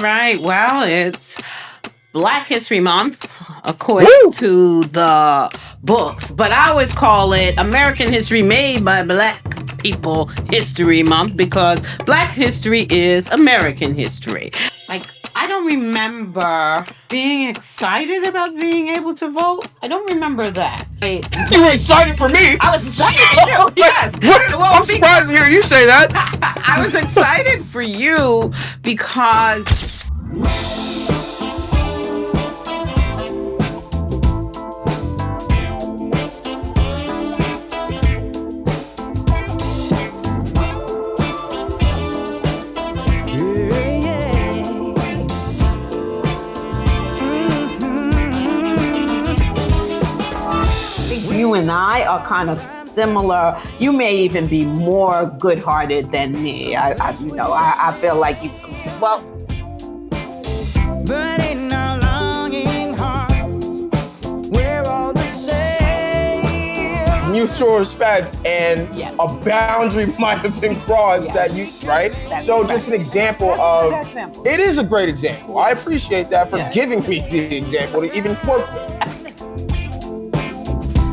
Right. Well, it's Black History Month, according Woo! to the books, but I always call it American History Made by Black People History Month because Black history is American history. Like, I don't remember being excited about being able to vote. I don't remember that. You were excited for me. I was excited for you, yes. What? Well, I'm surprised to hear you say that. I was excited for you because you and I are kind of similar. You may even be more good-hearted than me. I feel like you. Well, But in our longing hearts, we're all the same. Mutual respect and Yes. a boundary might have been crossed Yes. that you, right? That's So correct. just an example That's a of, good example. it is a great example. I appreciate that for Yes. giving me the example to even work with.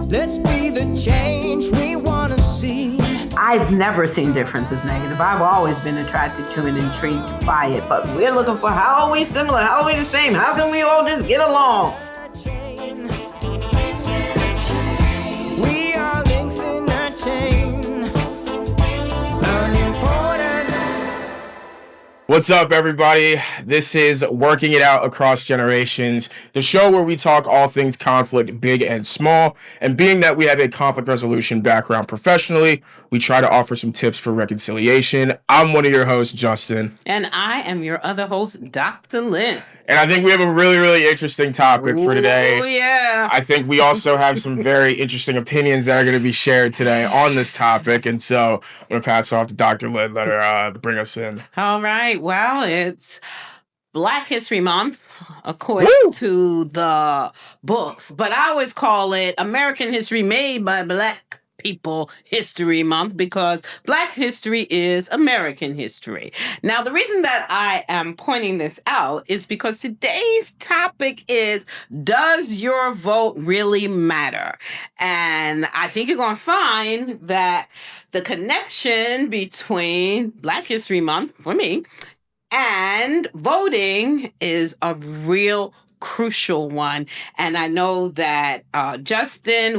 Let's be the change we want to see. I've never seen difference as negative. I've always been attracted to and intrigued by it. But we're looking for how are we similar? How are we the same? How can we all just get along? We are links in a chain. Unimportant. What's up, everybody? This is Working It Out Across Generations, the show where we talk all things conflict, big and small. And being that we have a conflict resolution background professionally, we try to offer some tips for reconciliation. I'm one of your hosts, Justin. And I am your other host, Dr. Lynn. And I think we have a really, really interesting topic for today. Oh, yeah. I think we also have some very interesting opinions that are going to be shared today on this topic. And so I'm going to pass it off to Dr. Lynn, let her bring us in. All right. Well, it's Black History Month, according Woo! to the books, but I always call it American History Made by Black People History Month because Black history is American history. Now, the reason that I am pointing this out is because today's topic is, does your vote really matter? And I think you're going to find that the connection between Black History Month, for me, and voting is a real crucial one. And I know that Justin,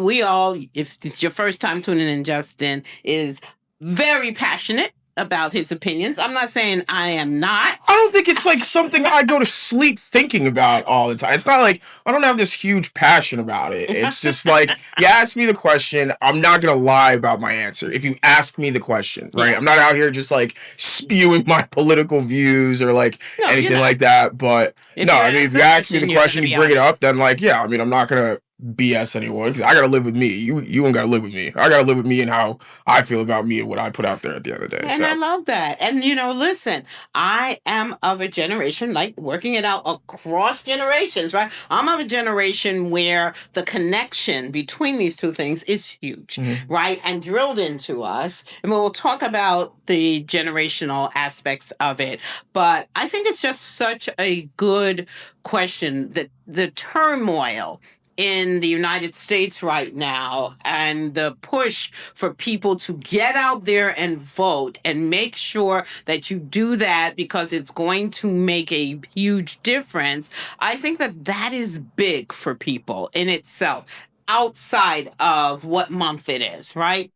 if it's your first time tuning in, Justin is very passionate about his opinions. I'm not saying I am not. I don't think it's like something I go to sleep thinking about all the time. It's not like I don't have this huge passion about it. It's just like, you ask me the question, I'm not going to lie about my answer. If you ask me the question, right? Yeah. I'm not out here just like spewing my political views or like No, you're anything not. like that. But If no, you're I mean, if you asking ask me the you're gonna question, be you bring it honest. up, then like, yeah, I mean, I'm not going to BS anyone because I got to live with me. You ain't got to live with me. I got to live with me and how I feel about me and what I put out there at the end of the day. And So. I love that. And, listen, I am of a generation, like working it out across generations, right? I'm of a generation where the connection between these two things is huge, right? And drilled into us. And we'll talk about the generational aspects of it. But I think it's just such a good question that the turmoil in the United States right now and the push for people to get out there and vote and make sure that you do that because it's going to make a huge difference. I think that is big for people in itself, outside of what month it is, right?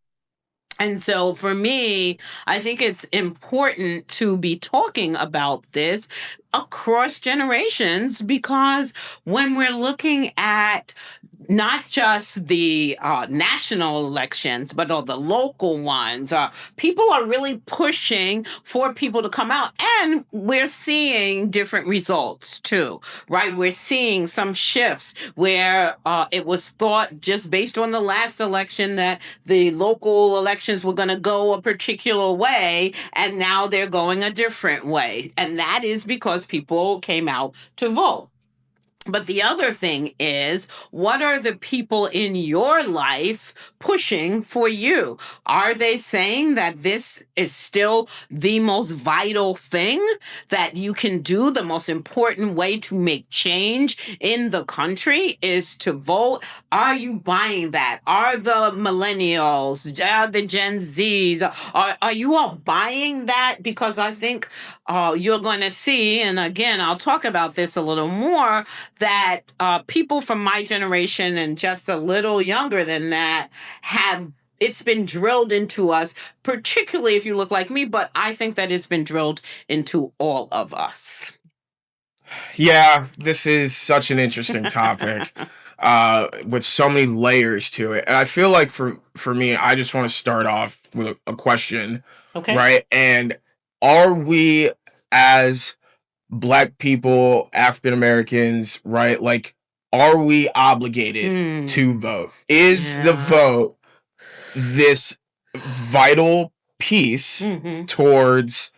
And so for me, I think it's important to be talking about this across generations because when we're looking at not just the national elections, but all the local ones, people are really pushing for people to come out. And we're seeing different results too, right? We're seeing some shifts where it was thought just based on the last election that the local elections were going to go a particular way, and now they're going a different way. And that is because people came out to vote. But the other thing is, what are the people in your life pushing for you? Are they saying that this is still the most vital thing that you can do? The most important way to make change in the country is to vote. Are you buying that? Are the millennials, are the Gen Zs, are you all buying that? Because I think you're going to see, and again, I'll talk about this a little more, that people from my generation and just a little younger than that have it's been drilled into us, particularly if you look like me, but I think that it's been drilled into all of us. Yeah, this is such an interesting topic with so many layers to it. And I feel like for me, I just want to start off with a question, Okay. right? And are we as Black people, African Americans, right? Like, are we obligated to vote? Is the Yeah. vote this vital piece towards,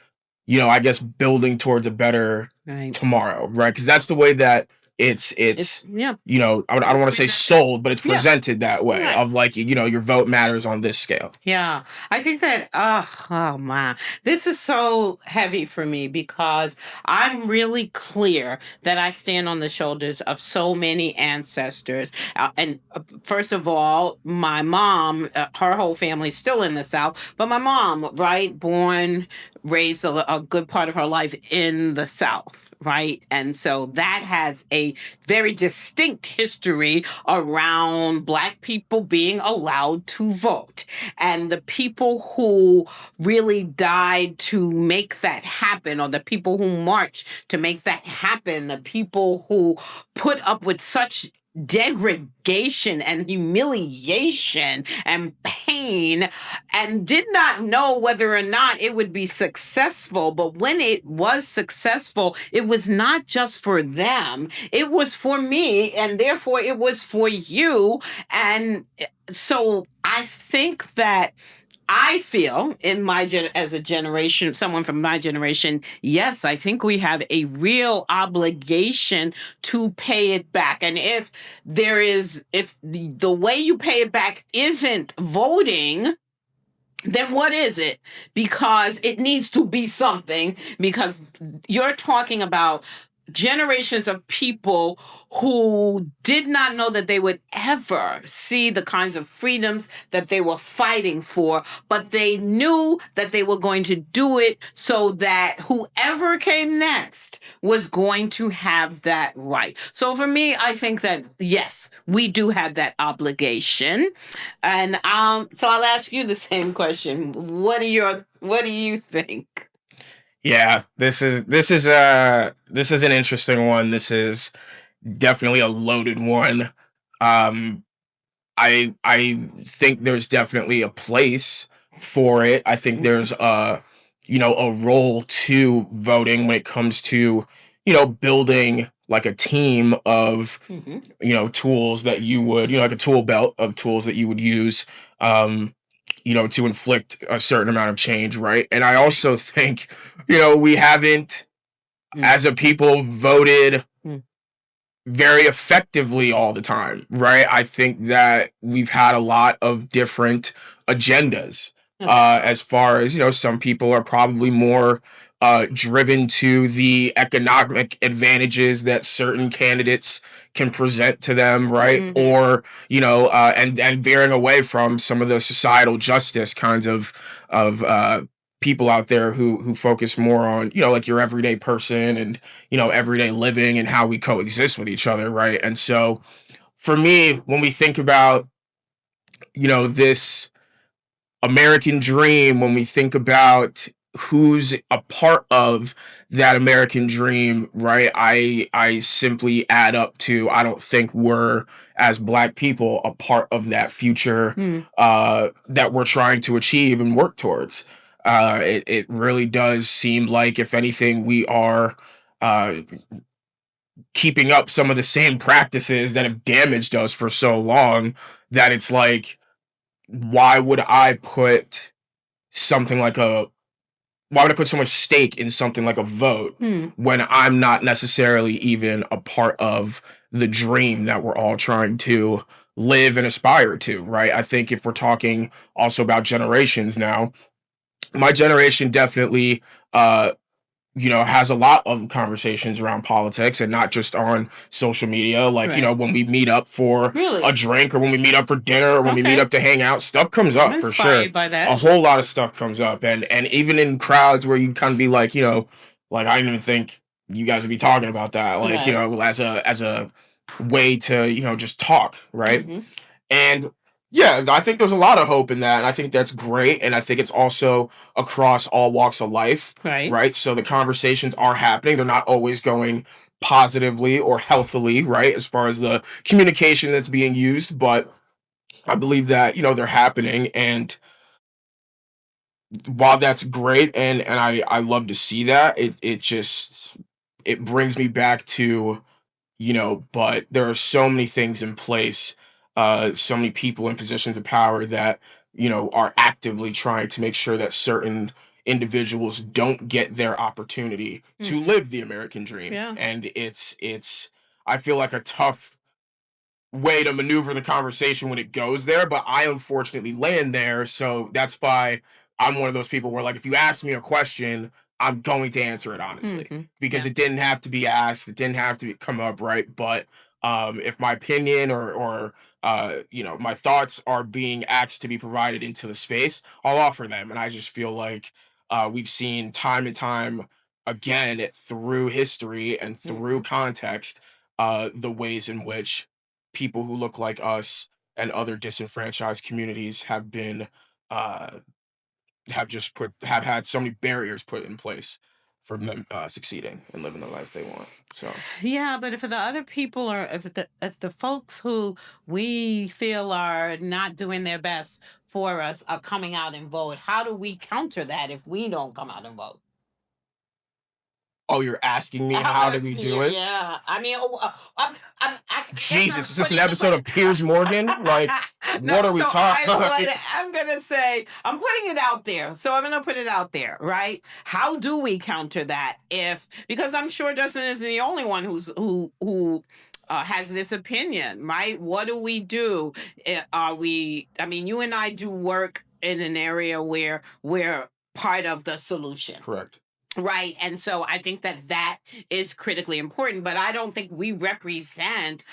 I guess building towards a better Right. tomorrow, right? Because that's the way that it's Yeah. I don't want to say presented. sold, but it's Yeah. presented that way Right. of like, your vote matters on this scale. Yeah, I think that, oh man, this is so heavy for me because I'm really clear that I stand on the shoulders of so many ancestors. And first of all, my mom, her whole family's still in the South, but my mom, right, born, raised a good part of her life in the South. Right. And so that has a very distinct history around Black people being allowed to vote. And the people who really died to make that happen, or the people who marched to make that happen, the people who put up with such degradation and humiliation and pain and did not know whether or not it would be successful. But when it was successful, it was not just for them, it was for me, and therefore it was for you. And so I think that I feel in as a generation, someone from my generation, yes, I think we have a real obligation to pay it back. And if the way you pay it back isn't voting, then what is it? Because it needs to be something, because you're talking about generations of people who did not know that they would ever see the kinds of freedoms that they were fighting for, but they knew that they were going to do it so that whoever came next was going to have that right. So for me, I think that yes, we do have that obligation. And so I'll ask you the same question. What do you think? Yeah, this is an interesting one. This is definitely a loaded one. Um, I think there's definitely a place for it. I think there's a role to voting when it comes to, building like a team of, tools that you would, like a tool belt of tools that you would use, to inflict a certain amount of change, right? And I also think, we haven't, as a people, voted very effectively all the time, right? I think that we've had a lot of different agendas. As far as, some people are probably more driven to the economic advantages that certain candidates can present to them, right? Or, and veering away from some of the societal justice kinds of people out there who focus more on, like your everyday person and, everyday living and how we coexist with each other, right? And so for me, when we think about, this American dream, when we think about who's a part of that American dream, right? I simply add up to, I don't think we're, as Black people, a part of that future that we're trying to achieve and work towards. It really does seem like, if anything, we are keeping up some of the same practices that have damaged us for so long, that it's like, why would I put something like a why would I put so much stake in something like a vote when I'm not necessarily even a part of the dream that we're all trying to live and aspire to, right? I think if we're talking also about generations now, my generation definitely uh has a lot of conversations around politics, and not just on social media. Like, Right. when we meet up for Really? a drink, or when we meet up for dinner, or when we meet Okay. up to hang out, stuff comes I'm up for sure. inspired by A that. whole lot of stuff comes up. And even in crowds where you kind of be like, like, I didn't even think you guys would be talking about that. Like, Right. as a way to, just talk, right? Mhm. And yeah, I think there's a lot of hope in that. And I think that's great. And I think it's also across all walks of life, Right. right? So the conversations are happening. They're not always going positively or healthily, right? As far as the communication that's being used. But I believe that, they're happening. And while that's great, and I love to see that, it brings me back to, but there are so many things in place, so many people in positions of power that, are actively trying to make sure that certain individuals don't get their opportunity to live the American dream. Yeah. And it's I feel like a tough way to maneuver the conversation when it goes there, but I unfortunately land there. So that's why I'm one of those people where, like, if you ask me a question, I'm going to answer it honestly, because Yeah. it didn't have to be asked, it didn't have to come up, right? But if my opinion or my thoughts are being asked to be provided into the space, I'll offer them. And I just feel like we've seen time and time again through history and through context the ways in which people who look like us and other disenfranchised communities uh have had so many barriers put in place for them succeeding and living the life they want. So Yeah, but if the other people are, if the folks who we feel are not doing their best for us are coming out and vote, how do we counter that if we don't come out and vote? oh, you're asking me I'm how do we asking do you. it? Yeah, I mean, I guess I'm Jesus, is this an putting it episode of Piers Morgan? Like, no. what are we So talking? I'm gonna say I'm putting it out there. So I'm gonna put it out there, right? How do we counter that? If because I'm sure Justin isn't the only one who has this opinion, right? What do we do? Are we? I mean, you and I do work in an area where we're part of the solution. Correct. Right. And so I think that is critically important, but I don't think we represent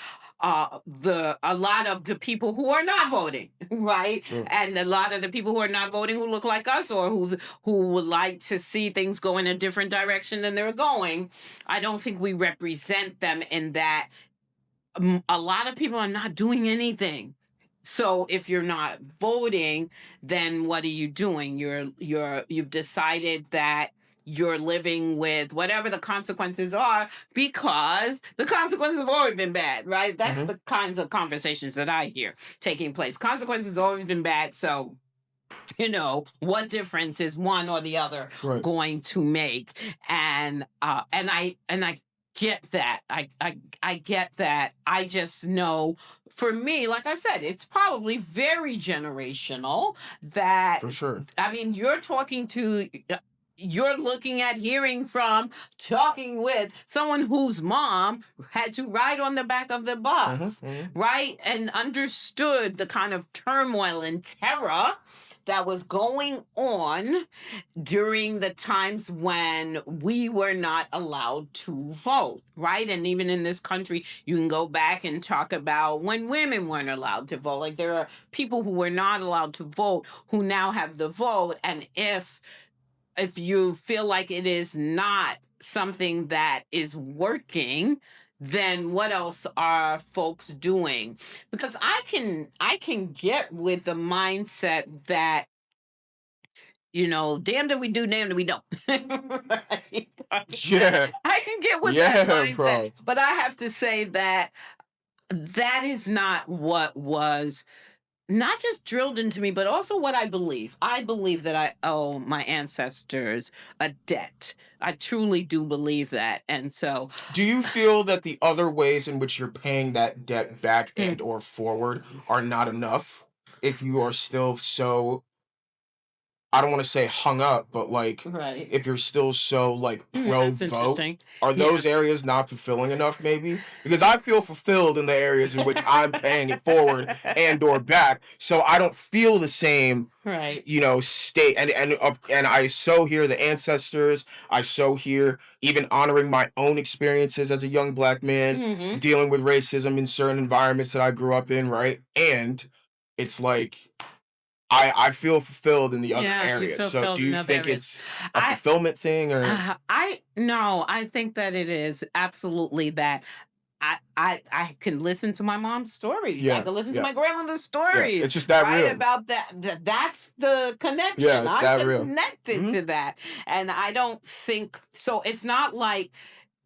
the a lot of the people who are not voting, right? True. And a lot of the people who are not voting who look like us, or who would like to see things go in a different direction than they're going. I don't think we represent them in that. A lot of people are not doing anything. So if you're not voting, then what are you doing? You've decided that you're living with whatever the consequences are, because the consequences have always been bad, right? That's the kinds of conversations that I hear taking place. Consequences have always been bad. So what difference is one or the other Right. going to make? And I get that. I get that. I just know, for me, like I said, it's probably very generational. That, For sure. I mean, you're looking at, hearing from, talking with someone whose mom had to ride on the back of the bus, right? And understood the kind of turmoil and terror that was going on during the times when we were not allowed to vote, right? And even in this country, you can go back and talk about when women weren't allowed to vote. Like, there are people who were not allowed to vote who now have the vote. And if you feel like it is not something that is working, then what else are folks doing? Because I can get with the mindset that, damned if we do, damned if we don't. Right? Yeah. I can get with that Yeah, mindset. bro. But I have to say that is not what was not just drilled into me, but also what I believe. I believe that I owe my ancestors a debt. I truly do believe that. And so, Do you feel that the other ways in which you're paying that debt back and or forward are not enough if you are still so I don't want to say hung up, but like Right. if you're still so like pro That's vote, interesting. are Yeah. those areas not fulfilling enough maybe? Because I feel fulfilled in the areas in which I'm paying it forward and or back, so I don't feel the same Right. state and I so hear the ancestors, I so hear even honoring my own experiences as a young black man Mm-hmm. dealing with racism in certain environments that I grew up in, right? And it's like I feel fulfilled in the other Yeah, you areas. feel So filled do in you other think areas. it's a I fulfillment thing or I no, I think that it is absolutely that. I can listen to my mom's stories. I yeah, can listen to yeah, my grandmother's yeah. stories, It's just that right? real. About that. That's the Yeah, connection. it's I'm that real. connected Hmm. to that. And I don't think so. It's not like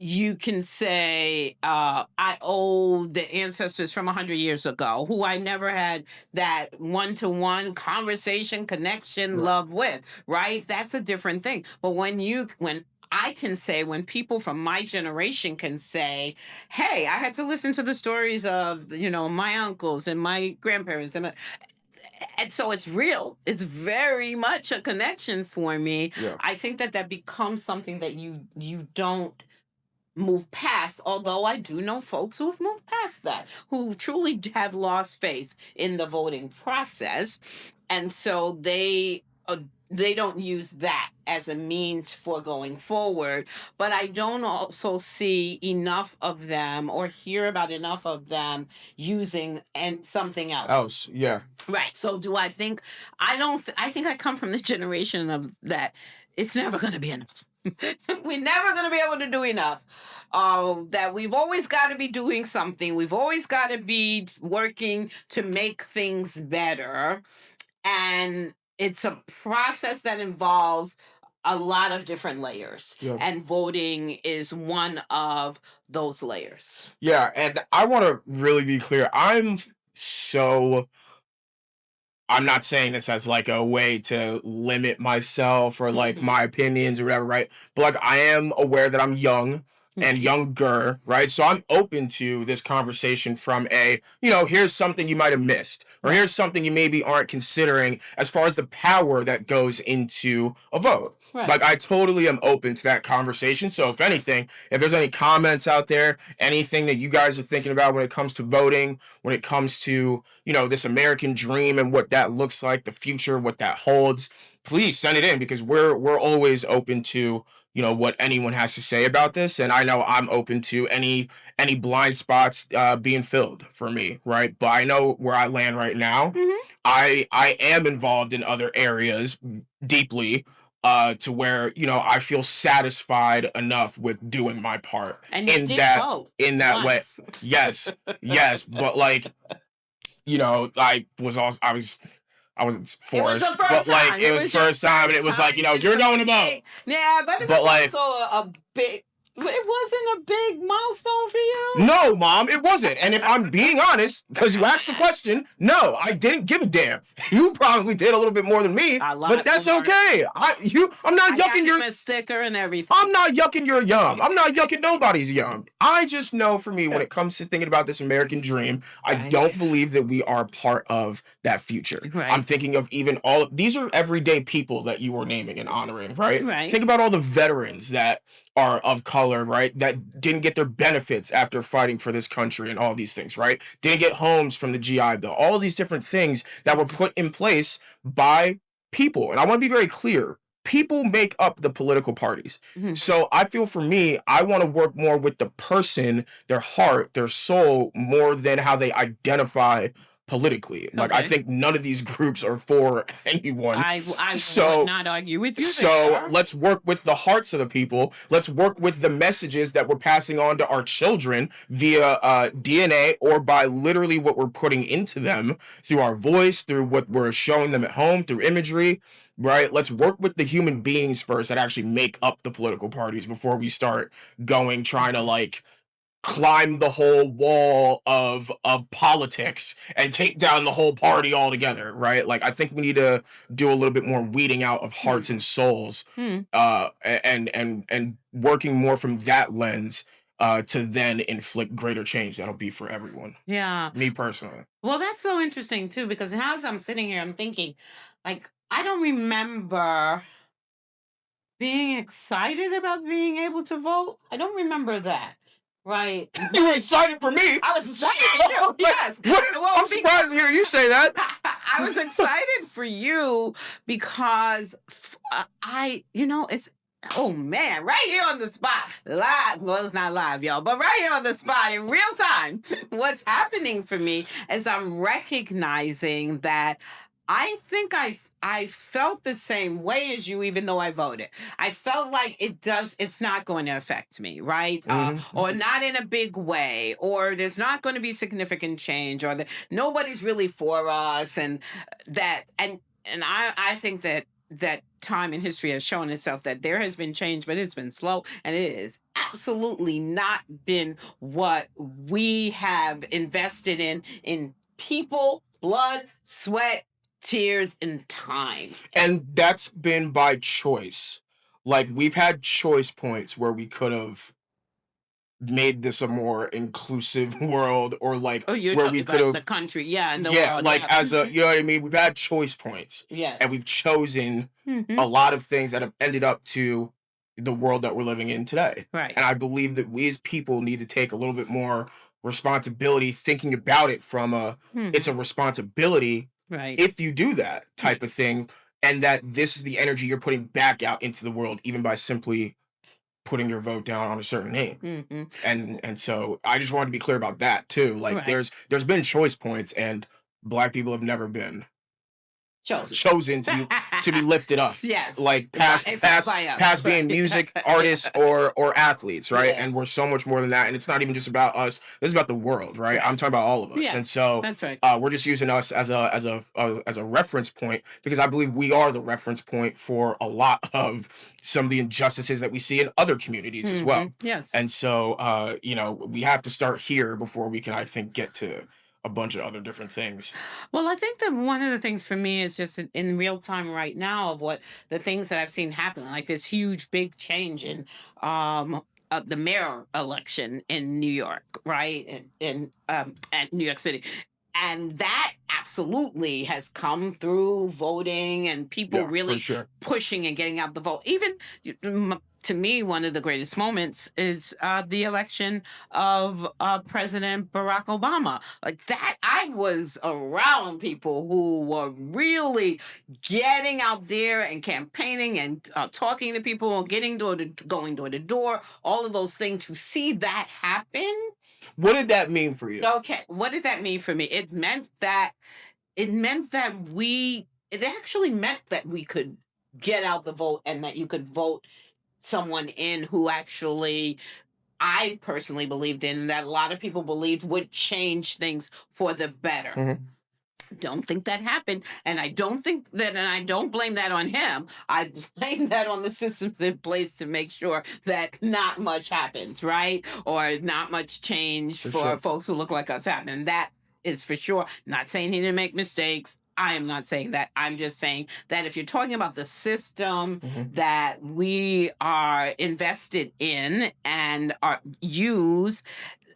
you can say, I owe the ancestors from 100 years ago who I never had that one-to-one conversation, connection, Right. love with, right? That's a different thing. But when I can say, when people from my generation can say, hey, I had to listen to the stories of, my uncles and my grandparents. And so it's real. It's very much a connection for me. Yeah. I think that that becomes something that you don't move past, although I do know folks who've moved past that, who truly have lost faith in the voting process. And so they don't use that as a means for going forward. But I don't also see enough of them or hear about enough of them using and something else. Else, yeah. Right. So do I think I don't I think I come from the generation of that it's never going to be enough. We're never going to be able to do enough. That we've always got to be doing something. We've always got to be working to make things better. And it's a process that involves a lot of different layers. Yeah. And voting is one of those layers. Yeah, and I want to really be clear. I'm not saying this as like a way to limit myself or like Mhm. my opinions or whatever, right? But like I am aware that I'm young and Mhm. younger, right? So I'm open to this conversation from here's something you might have missed, or Right. here's something you maybe aren't considering as far as the power that goes into a vote. Right. Like I totally am open to that conversation. So if anything, if there's any comments out there, anything that you guys are thinking about when it comes to voting, when it comes to, this American dream and what that looks like, the future, what that holds, please send it in because we're always open to, what anyone has to say about this. And I know I'm open to any blind spots being filled for me, right? But I know where I land right now. Mhm. I am involved in other areas deeply to where I feel satisfied enough with doing my part And you did vote in that way. once. Yes, yes, but like I wasn't It was forced, the first but like time. it It was was the your first time, and it first was like time. It's you're a going to vote, big, yeah, but it but was like also a big. It wasn't a big milestone for you. no, Mom, it wasn't. And if I'm being honest, because you asked the question, no, I didn't give a damn. You probably did a little bit more than me, A lot but that's more. okay. I'm not I got yucking him your. a sticker and everything. I'm not yucking your yum. I'm not yucking nobody's yum. I just know for me, when it comes to thinking about this American dream, I Right. don't believe that we are part of that future. Right. I'm thinking of even these are everyday people that you were naming and honoring, right? Right. Think about all the veterans that are of color, right? That didn't get their benefits after fighting for this country and all these things, right? Didn't get homes from the GI Bill. All these different things that were put in place by people. And I want to be very clear. People make up the political parties. Mhm. So I feel for me, I want to work more with the person, their heart, their soul, more than how they identify politically. Like I Okay. think none of these groups are for anyone. I So- would not argue with you So there. let's work with the hearts of the people. Let's work with the messages that we're passing on to our children via DNA or by literally what we're putting into them through our voice, through what we're showing them at home, through imagery, right? Let's work with the human beings first that actually make up the political parties before we start trying to like climb the whole wall of politics and take down the whole party altogether, right? Like I think we need to do a little bit more weeding out of hearts and souls, Hmm. and working more from that lens to then inflict greater change that'll be for everyone. Yeah. Me personally. Well, that's so interesting too, because as I'm sitting here, I'm thinking, like, I don't remember being excited about being able to vote. I don't remember that. Right. You were excited for me. I was excited for you. Yes. Well, I'm surprised to hear you say that. I was excited for you because it's, oh man, right here on the spot, live. Well, it's not live, y'all, but right here on the spot in real time. What's happening for me is I'm recognizing that I think I felt the same way as you, even though I voted. I felt like it's not going to affect me, right? Or not in a big way, or there's not going to be significant change, or that nobody's really for us. And I think that time in history has shown itself that there has been change, but it's been slow, and it has absolutely not been what we have invested in people, blood, sweat, tears, and time. And that's been by choice. Like, we've had choice points where we could have made this a more inclusive world, or like you're where talking we could about the have, country, yeah, and the yeah, world, like yeah. as a, you know what I mean? We've had choice points, Yes. and we've chosen a lot of things that have ended up to the world that we're living in today. Right. And I believe that we as people need to take a little bit more responsibility, thinking about it from it's a responsibility, right, if you do that type of thing, and that this is the energy you're putting back out into the world, even by simply putting your vote down on a certain name. And so I just wanted to be clear about that too. Like, Right. there's been choice points, and Black people have never been chosen to be lifted up. Yes. Like, past being music artists or athletes, right? Yeah. And we're so much more than that. And it's not even just about us. This is about the world, right? I'm talking about all of us. Yes, and so that's right. We're just using us as a reference point, because I believe we are the reference point for a lot of some of the injustices that we see in other communities as well. Yes. And so we have to start here before we can, I think, get to a bunch of other different things. Well, I think that one of the things for me is just in real time right now of what the things that I've seen happen, like this huge big change in the mayor election in New York, right? At New York City. And that absolutely has come through voting and people really pushing and getting out the vote. Even to me, one of the greatest moments is the election of President Barack Obama. Like that, I was around people who were really getting out there and campaigning and talking to people, going door to door, all of those things. To see that happen. What did that mean for you? Okay, what did that mean for me? It actually meant that we could get out the vote, and that you could vote someone in who actually I personally believed in, and that a lot of people believed would change things for the better. Don't think that happened, and I don't blame that on him. I blame that on the systems in place to make sure that not much happens, right? Or not much change for folks who look like us happen. That is for sure. Not saying he didn't make mistakes. I am not saying that. I'm just saying that if you're talking about the system that we are invested in and use,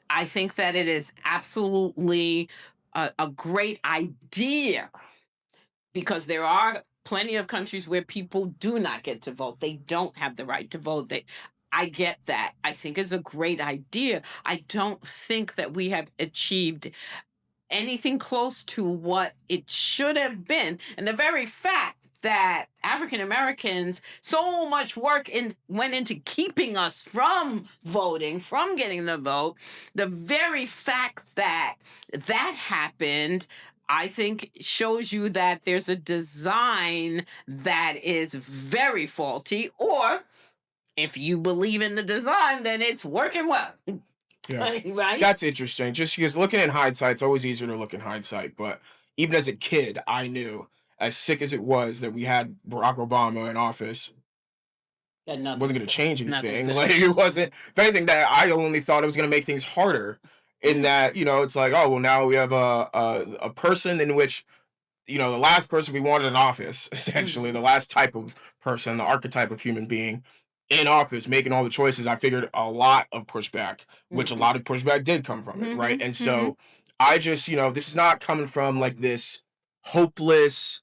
I think that it is absolutely a great idea, because there are plenty of countries where people do not get to vote. They don't have the right to vote. I get that. I think it's a great idea. I don't think that we have achieved anything close to what it should have been. And the very fact that African Americans, so much work went into keeping us from voting, from getting the vote, the very fact that that happened, I think shows you that there's a design that is very faulty, or if you believe in the design, then it's working well. Yeah. Right? That's interesting. Just because looking in hindsight, it's always easier to look in hindsight. But even as a kid, I knew, as sick as it was that we had Barack Obama in office, it wasn't going to change anything. Like, it wasn't, if anything, that I only thought it was going to make things harder. In that, it's like, oh, well, now we have a person in which, the last person we wanted in office, essentially, the last type of person, the archetype of human being in office, making all the choices. I figured a lot of pushback, which a lot of pushback did come from it, right? And so I just, this is not coming from like this hopeless,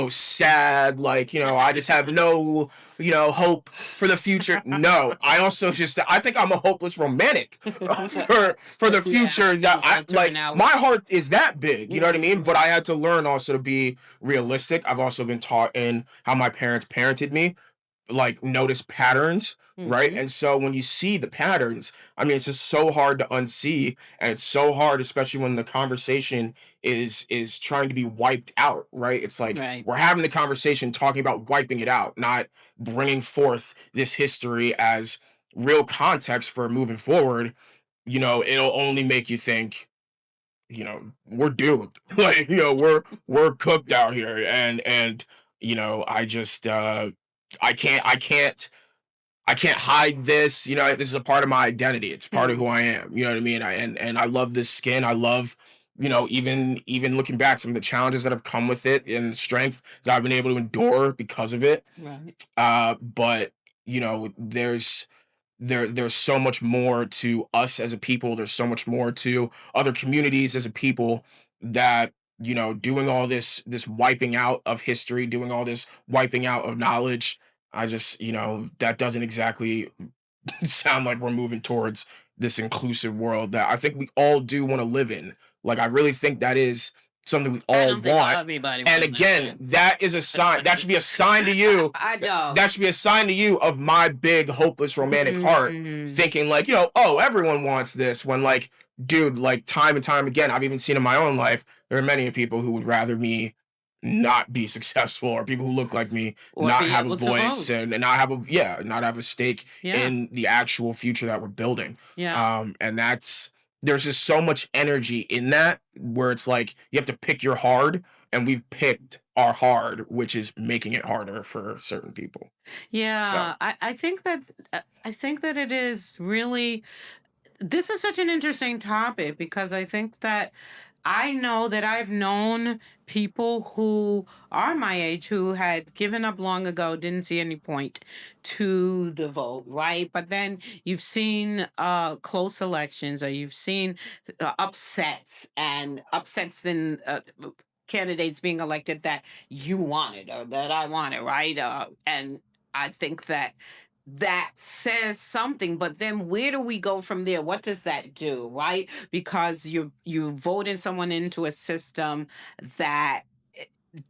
sad, like, I just have no, hope for the future. No, I think I'm a hopeless romantic for the future that my heart is that big, you know what I mean? But I had to learn also to be realistic. I've also been taught in how my parents parented me, like, notice patterns, right? And so when you see the patterns, I mean, it's just so hard to unsee, and it's so hard, especially when the conversation is trying to be wiped out, right? It's like we're having the conversation talking about wiping it out, not bringing forth this history as real context for moving forward. It'll only make you think, we're doomed. Like, we're cooked out here, and I just I can't hide this. This is a part of my identity. It's part of who I am. You know what I mean? And I love this skin. I love, even looking back, some of the challenges that have come with it and the strength that I've been able to endure because of it. But there's so much more to us as a people. There's so much more to other communities as a people that, doing all this wiping out of history, doing all this wiping out of knowledge. I just, that doesn't exactly sound like we're moving towards this inclusive world that I think we all do want to live in. Like, I really think that is something we all want. And again, that is a sign. That should be a sign to you. That should be a sign to you of my big hopeless romantic heart, thinking like, oh, everyone wants this. When, like, dude, like, time and time again, I've even seen in my own life, there are many people who would rather me not be successful, or people who look like me or not have a voice and not have a stake in the actual future that we're building. And there's just so much energy in that, where it's like you have to pick your hard, and we've picked our hard, which is making it harder for certain people. I think that it is really, this is such an interesting topic, because I think that I know that I've known people who are my age who had given up long ago, didn't see any point to the vote, right? But then you've seen close elections, or you've seen upsets in candidates being elected that you wanted, or that I wanted, right? And I think that says something, but then where do we go from there? What does that do, right? Because you voted someone into a system that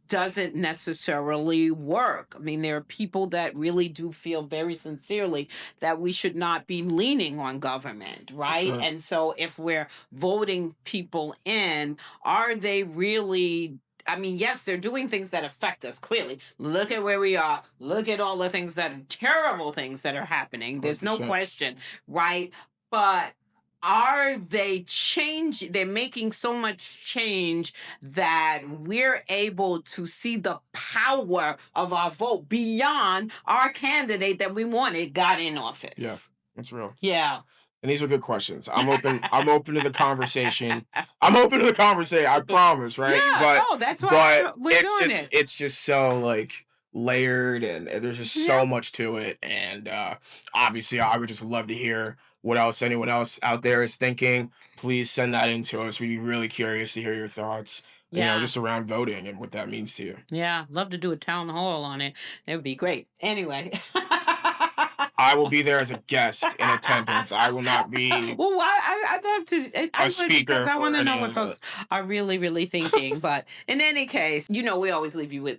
doesn't necessarily work. I mean, there are people that really do feel very sincerely that we should not be leaning on government, right? Sure. And so if we're voting people in, are they really, I mean, yes, they're doing things that affect us, clearly. Look at where we are. Look at all the things that are terrible things that are happening. There's 100%. No question, right? But are they they're making so much change that we're able to see the power of our vote beyond our candidate that we wanted got in office? Yeah, that's real. Yeah. And these are good questions. I'm open to the conversation. I promise, right? Yeah, that's why we're doing it. It's just so, like, layered, and there's just so much to it. And obviously, I would just love to hear what else anyone else out there is thinking. Please send that in to us. We'd be really curious to hear your thoughts. Just around voting and what that means to you. Yeah, love to do a town hall on it. It would be great. Anyway. I will be there as a guest in attendance. I will not be. Well, I'd love to. A speaker. Because I want to know what folks are really, really thinking. But in any case, we always leave you with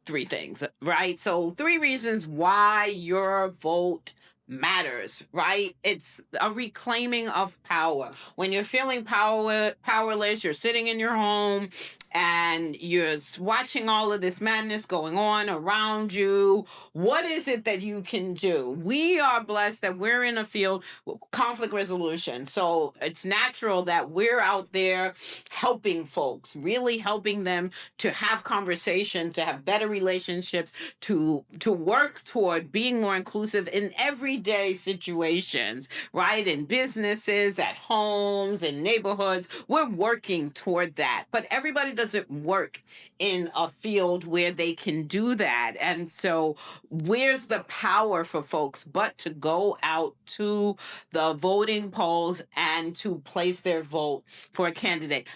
3 things, right? So 3 reasons why your vote matters, right? It's a reclaiming of power. When you're feeling powerless, you're sitting in your home and you're watching all of this madness going on around you. What is it that you can do? We are blessed that we're in a field with conflict resolution. So it's natural that we're out there helping folks, really helping them to have conversation, to have better relationships, to work toward being more inclusive in everyday situations, right? In businesses, at homes, in neighborhoods. We're working toward that. But everybody doesn't work in a field where they can do that. And so where's the power for folks but to go out to the voting polls and to place their vote for a candidate?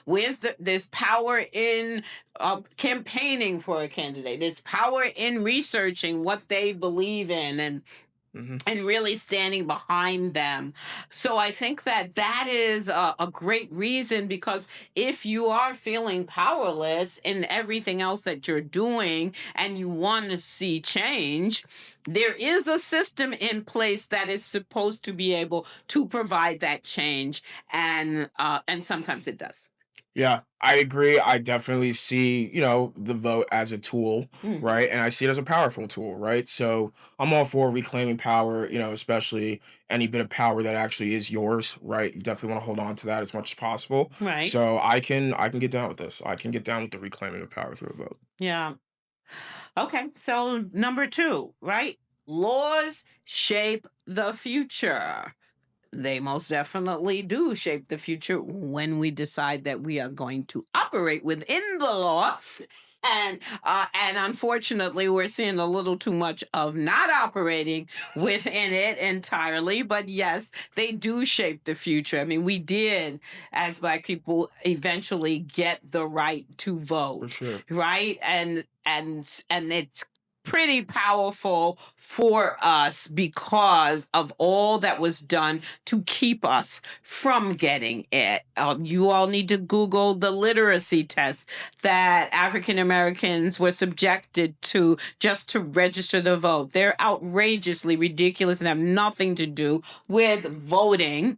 There's power in campaigning for a candidate. There's power in researching what they believe in and really standing behind them. So I think that is a great reason, because if you are feeling powerless in everything else that you're doing and you want to see change, there is a system in place that is supposed to be able to provide that change, and sometimes it does. Yeah, I agree. I definitely see, the vote as a tool, right? And I see it as a powerful tool, right? So I'm all for reclaiming power, especially any bit of power that actually is yours, right? You definitely want to hold on to that as much as possible. Right. So I can get down with this. I can get down with the reclaiming of power through a vote. Yeah. Okay, so number 2, right? Laws shape the future. They most definitely do shape the future when we decide that we are going to operate within the law. And unfortunately, we're seeing a little too much of not operating within it entirely. But yes, they do shape the future. I mean, we did, as Black people, eventually get the right to vote, For sure. right? And it's pretty powerful for us because of all that was done to keep us from getting it. You all need to Google the literacy test that African Americans were subjected to just to register the vote. They're outrageously ridiculous and have nothing to do with voting,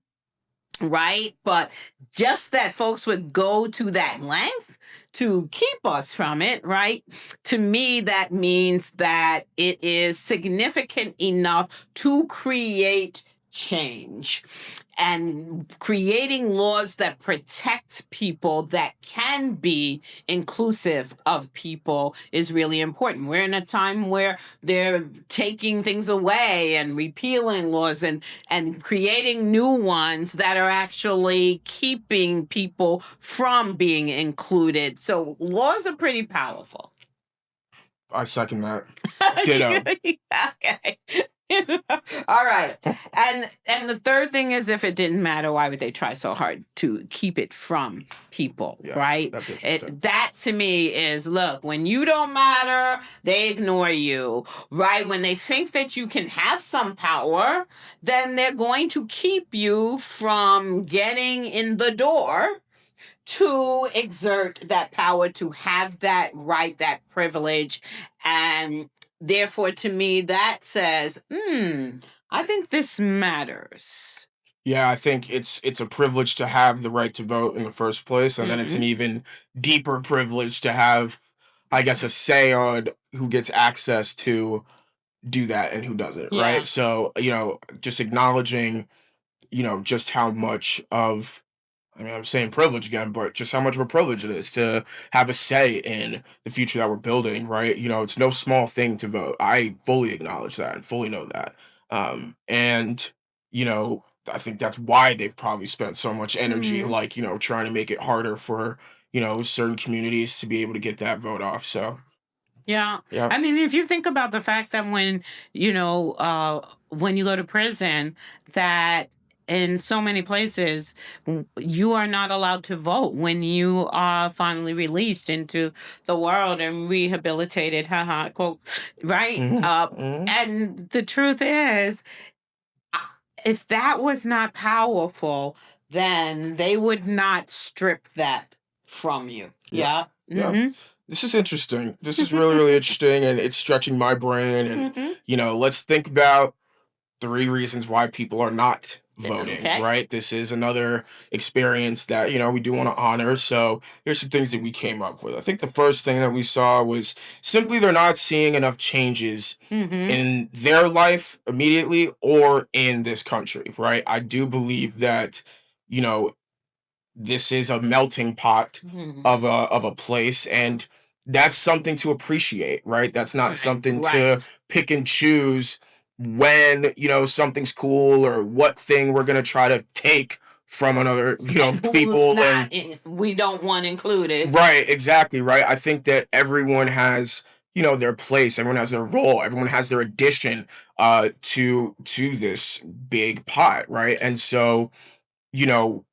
right? But just that folks would go to that length to keep us from it, right? To me, that means that it is significant enough to create change. And creating laws that protect people, that can be inclusive of people, is really important. We're in a time where they're taking things away and repealing laws and creating new ones that are actually keeping people from being included. So laws are pretty powerful. I second that. Ditto. Okay. All right. And the third thing is, if it didn't matter, why would they try so hard to keep it from people, Yes, right? that's interesting. That to me is, look, when you don't matter, they ignore you, right? When they think that you can have some power, then they're going to keep you from getting in the door to exert that power, to have that right, that privilege. And therefore, to me, that says, I think this matters. Yeah, I think it's a privilege to have the right to vote in the first place, and then it's an even deeper privilege to have, I guess, a say on who gets access to do that and who doesn't, Yeah. right? So, just acknowledging, just how much of, I'm saying privilege again, but just how much of a privilege it is to have a say in the future that we're building, right? It's no small thing to vote. I fully acknowledge that and fully know that. And, I think that's why they've probably spent so much energy, like, trying to make it harder for, certain communities to be able to get that vote off. So, yeah. yeah. I mean, if you think about the fact that when you go to prison, that in so many places, you are not allowed to vote when you are finally released into the world and rehabilitated, quote, right? And the truth is, if that was not powerful, then they would not strip that from you. Yeah. Yeah. This is interesting. This is really, really interesting, and it's stretching my brain. And, let's think about 3 reasons why people are not voting, right? This is another experience that, we do want to honor. So here's some things that we came up with. I think the first thing that we saw was simply they're not seeing enough changes in their life immediately or in this country, right? I do believe that, this is a melting pot of a place, and that's something to appreciate, right? That's not something to pick and choose when, something's cool or what thing we're going to try to take from another, And who's people, not, and we don't want included. right, exactly, right. I think that everyone has, their place. Everyone has their role. Everyone has their addition to this big pot, right? And so, you know,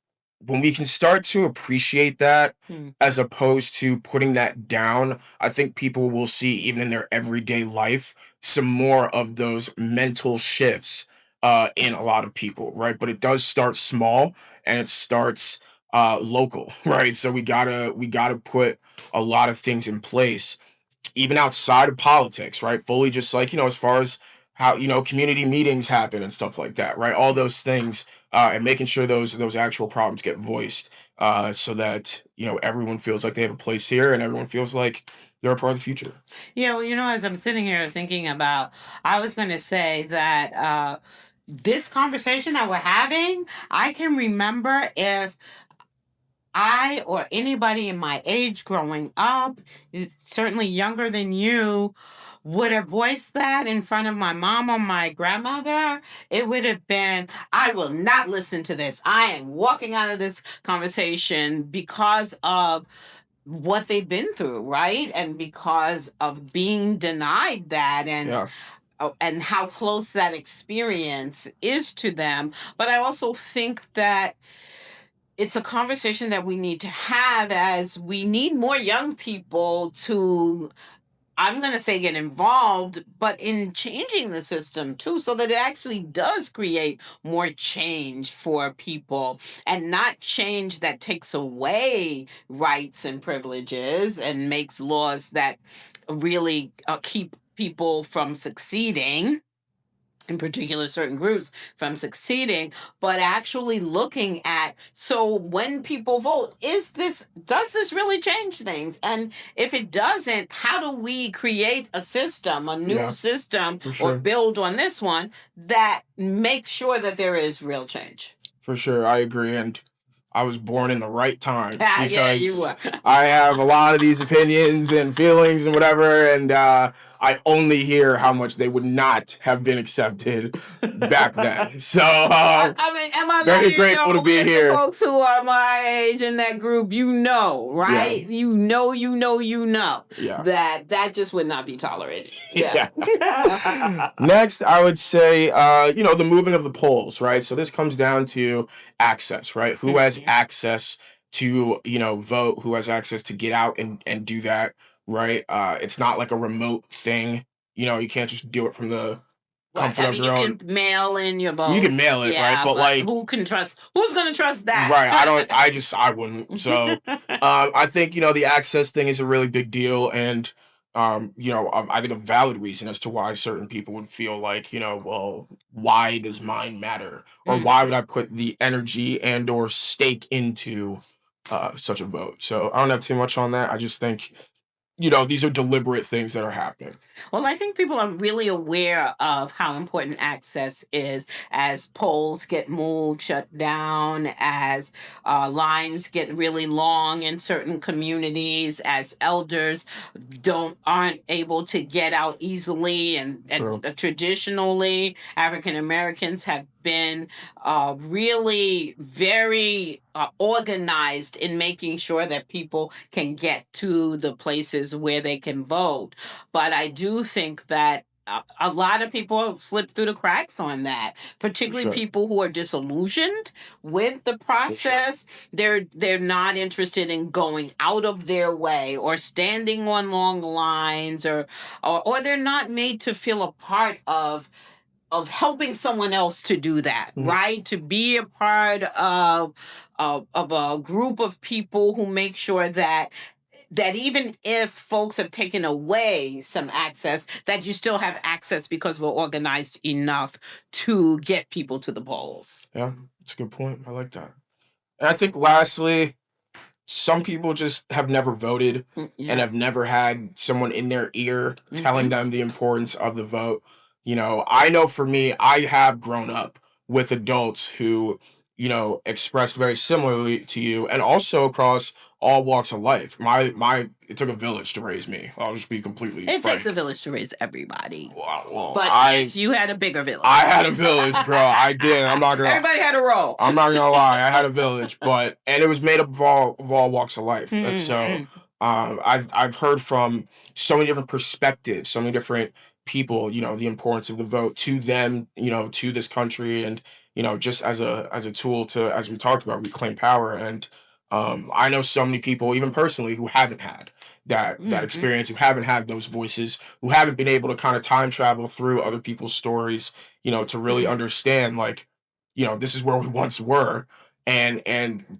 when we can start to appreciate that as opposed to putting that down, I think people will see, even in their everyday life, some more of those mental shifts in a lot of people, right? But it does start small, and it starts local, right? So we gotta put a lot of things in place, even outside of politics, right? Fully, just like, as far as how, community meetings happen and stuff like that, right? All those things, and making sure those actual problems get voiced, so that, everyone feels like they have a place here, and everyone feels like they're a part of the future. Yeah, well, as I'm sitting here thinking about, I was going to say that this conversation that we're having, I can remember if I or anybody in my age growing up, certainly younger than you, would have voiced that in front of my mom or my grandmother, it would have been, I will not listen to this. I am walking out of this conversation because of what they've been through, right? And because of being denied that, Yeah. and how close that experience is to them. But I also think that it's a conversation that we need to have, as we need more young people to, I'm going to say, get involved, but in changing the system too, so that it actually does create more change for people, and not change that takes away rights and privileges and makes laws that really keep people from succeeding, in particular certain groups from succeeding, but actually looking at, so when people vote, does this really change things? And if it doesn't, how do we create a new Yeah, system, for or sure. build on this one that makes sure that there is real change? For sure, I agree, and I was born in the right time, Yeah, you because were. I have a lot of these opinions and feelings and whatever, and I only hear how much they would not have been accepted back then. So, I mean, am I very lying? grateful to be As the here. folks who are my age in that group, right? Yeah. Yeah. That just would not be tolerated. Yeah. Yeah. Next, I would say, the moving of the polls, right? So this comes down to access, right? Who has access to, vote? Who has access to get out and do that, right? It's not like a remote thing. You can't just do it from the Right. comfort I of mean, your you own. can mail in your You vote. can mail it, right? Yeah, But but like, who's going to trust that? right, I wouldn't. So, I think, the access thing is a really big deal, and I think a valid reason as to why certain people would feel like, well, why does mine matter, or why would I put the energy and or stake into such a vote? So I don't have too much on that. I just think, these are deliberate things that are happening. Well, I think people are really aware of how important access is, as polls get moved, shut down, as lines get really long in certain communities, as elders aren't able to get out easily, and True. traditionally African Americans have been really very organized in making sure that people can get to the places where they can vote. But I do think that a lot of people slip through the cracks on that, particularly Sure. people who are disillusioned with the process. They're not interested in going out of their way, or standing on long lines, or they're not made to feel a part of helping someone else to do that, right? To be a part of a group of people who make sure that even if folks have taken away some access, that you still have access because we're organized enough to get people to the polls. Yeah, that's a good point. I like that. And I think lastly, some people just have never voted and have never had someone in their ear telling them the importance of the vote. I know for me, I have grown up with adults who, expressed very similarly to you, and also across all walks of life. It took a village to raise me. I'll just be completely It frank. takes a village to raise everybody. Well, But yes, you had a bigger village. I had a village, bro. I did. I'm not gonna. Everybody had a role. I'm not gonna lie. I had a village, and it was made up of all walks of life. And so, I've heard from so many different perspectives, so many different people. The importance of the vote to them. To this country, and just as a tool to, as we talked about, reclaim power. And I know so many people, even personally, who haven't had that experience, who haven't had those voices, who haven't been able to kind of time travel through other people's stories, to really understand, like, this is where we once were. And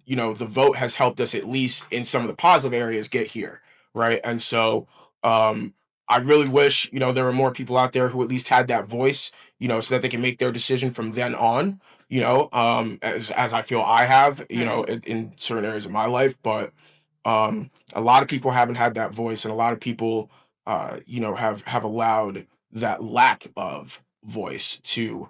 the vote has helped us, at least in some of the positive areas, get here. Right. And so, I really wish, there were more people out there who at least had that voice, so that they can make their decision from then on, as I feel I have, in certain areas of my life. But a lot of people haven't had that voice, and a lot of people, have allowed that lack of voice to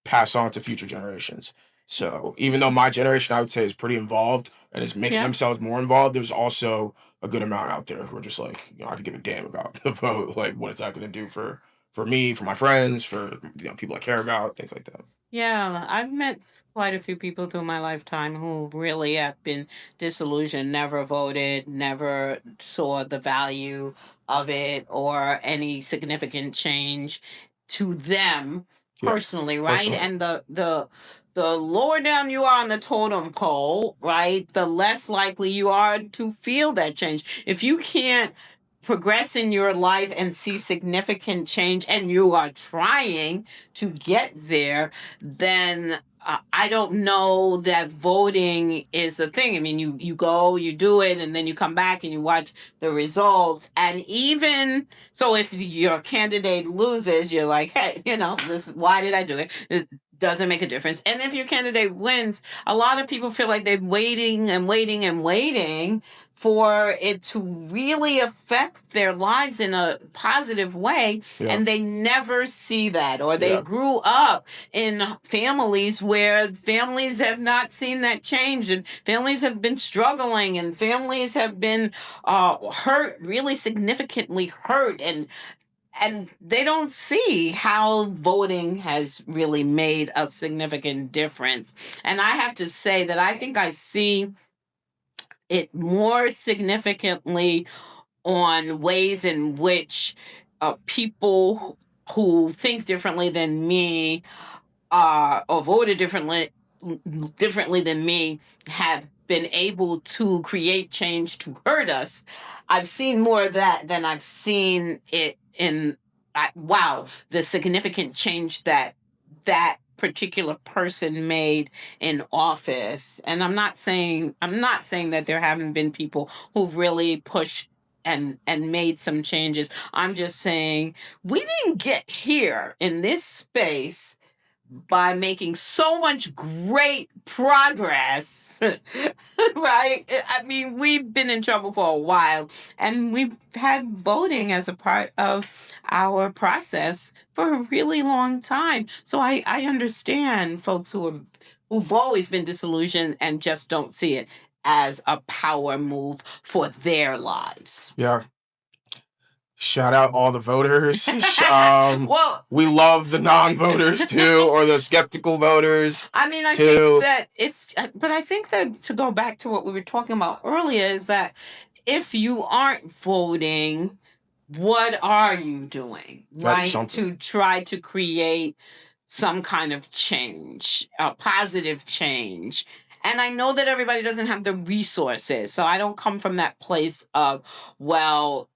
pass on to future generations. So even though my generation, I would say, is pretty involved and is making themselves more involved, there's also a good amount out there who are just like, I could give a damn about the vote. Like, what is that going to do for me, for my friends, for people I care about, things like that. Yeah, I've met quite a few people through my lifetime who really have been disillusioned, never voted, never saw the value of it or any significant change to them personally, right? Personally. And the lower down you are on the totem pole, right, the less likely you are to feel that change. If you can't progress in your life and see significant change and you are trying to get there, then I don't know that voting is a thing. I mean, you go, you do it, and then you come back and you watch the results. And even so, if your candidate loses, you're like, hey, why did I do it? It doesn't make a difference. And if your candidate wins, a lot of people feel like they're waiting and waiting and waiting for it to really affect their lives in a positive way, and they never see that, or they grew up in families where families have not seen that change, and families have been struggling, and families have been hurt, really significantly hurt, and they don't see how voting has really made a significant difference. And I have to say that I think I see it more significantly on ways in which people who think differently than me or voted differently than me have been able to create change to hurt us. I've seen more of that than I've seen it in wow, the significant change that particular person made in office. And I'm not saying that there haven't been people who've really pushed and made some changes. I'm just saying we didn't get here in this space by making so much great progress, right? I mean, we've been in trouble for a while, and we've had voting as a part of our process for a really long time. So I understand folks who've always been disillusioned and just don't see it as a power move for their lives. Yeah. Shout out all the voters. Well, we love the non-voters too, or the skeptical voters. I mean, I too. think that to go back to what we were talking about earlier is that if you aren't voting, what are you doing, right? To try to create some kind of change, a positive change. And I know that everybody doesn't have the resources, so I don't come from that place of, well,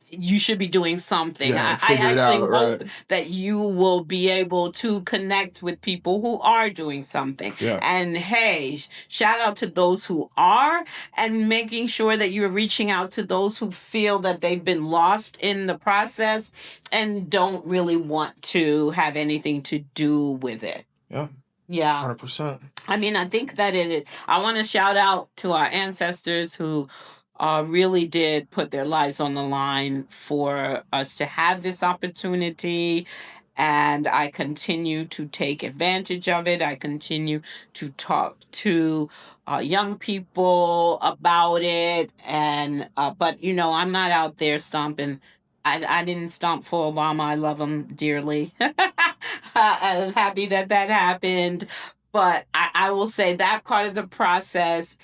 you should be doing something. I actually hope that you will be able to connect with people who are doing something. And hey, shout out to those who are, and making sure that you're reaching out to those who feel that they've been lost in the process and don't really want to have anything to do with it. Yeah. 100%. I mean, I think that it is. I want to shout out to our ancestors who really did put their lives on the line for us to have this opportunity. and I continue to take advantage of it. I continue to talk to young people about it, and but I'm not out there stomping. I didn't stomp for Obama. I love him dearly. I'm happy that that happened, but I will say that part of the process.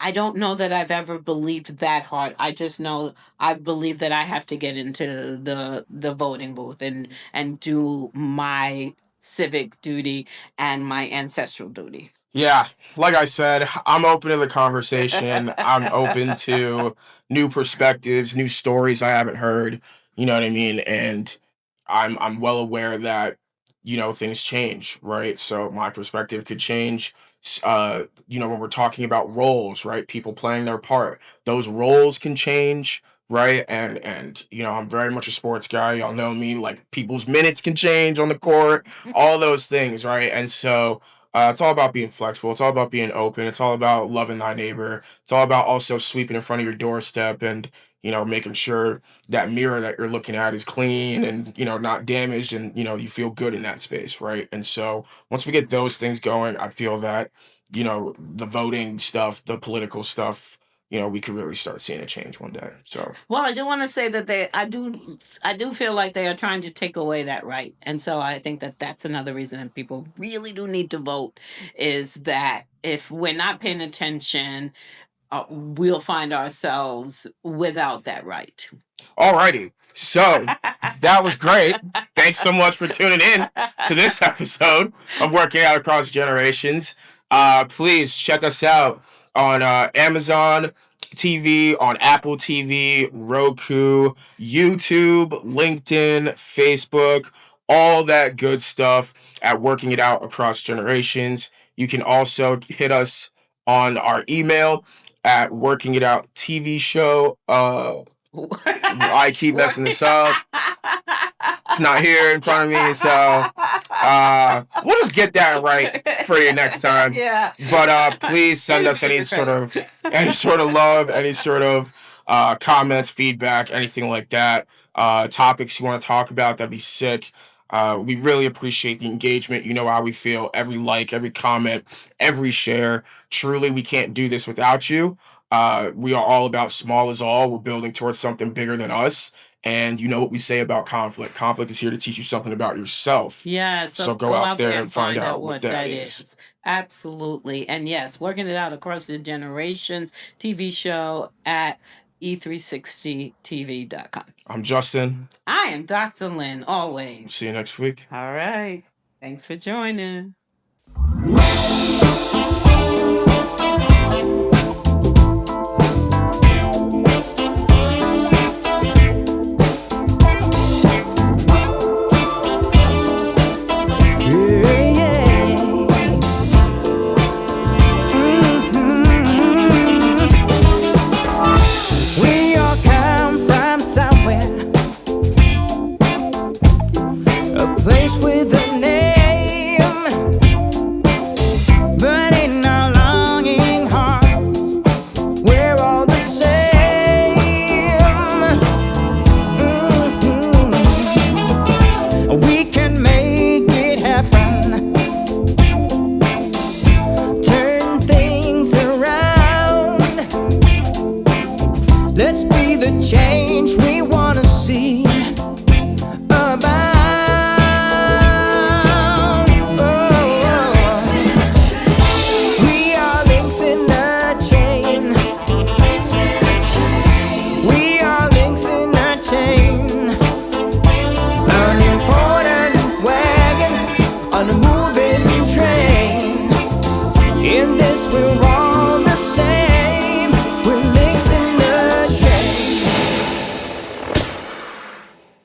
I don't know that I've ever believed that hard. I just know I've believed that I have to get into the voting booth and do my civic duty and my ancestral duty. Yeah, like I said, I'm open to the conversation. I'm open to new perspectives, new stories I haven't heard. You know what I mean? And I'm well aware that things change, right? So my perspective could change. When we're talking about roles, right? People playing their part, those roles can change, right? And I'm very much a sports guy. Y'all know me. Like people's minutes can change on the court, all those things, right? And so it's all about being flexible. It's all about being open. It's all about loving thy neighbor. It's all about also sweeping in front of your doorstep and making sure that mirror that you're looking at is clean and not damaged, and you feel good in that space, right? And so once we get those things going, I feel that the voting stuff, the political stuff, we could really start seeing a change one day. So Well, I do want to say that I do feel like they are trying to take away that right, and so I think that that's another reason that people really do need to vote is that if we're not paying attention, we'll find ourselves without that right. alrighty, so that was great. Thanks so much for tuning in to this episode of Working Out Across Generations. Please check us out on Amazon TV, on Apple TV, Roku, YouTube, LinkedIn, Facebook, all that good stuff at Working It Out Across Generations. You can also hit us on our email at Working It Out TV Show. I keep messing this up. It's not here in front of me, so we'll just get that right for you next time. Yeah. But please send us any sort of love, any sort of comments, feedback, anything like that. Topics you want to talk about, that'd be sick. We really appreciate the engagement. You know how we feel. Every like, every comment, every share. Truly, we can't do this without you. We are all about small is all. We're building towards something bigger than us. And you know what we say about conflict. Conflict is here to teach you something about yourself. Yeah, So so go go out out there there and and find find out out what what that that is. is. Absolutely. And yes, working it out across the generations TV show at e360tv.com. I'm Justin. I am Dr. Lynn, always. See you next week. All right. Thanks for joining.